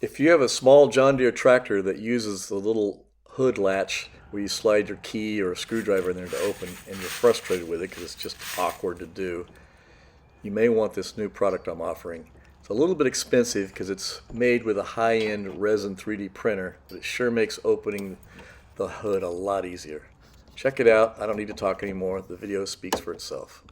If you have a small John Deere tractor that uses the little hood latch where you slide your key or a screwdriver in there to open, and you're frustrated with it because it's just awkward to do, you may want this new product I'm offering. It's a little bit expensive because it's made with a high-end resin 3D printer, but it sure makes opening the hood a lot easier. Check it out. I don't need to talk anymore. The video speaks for itself.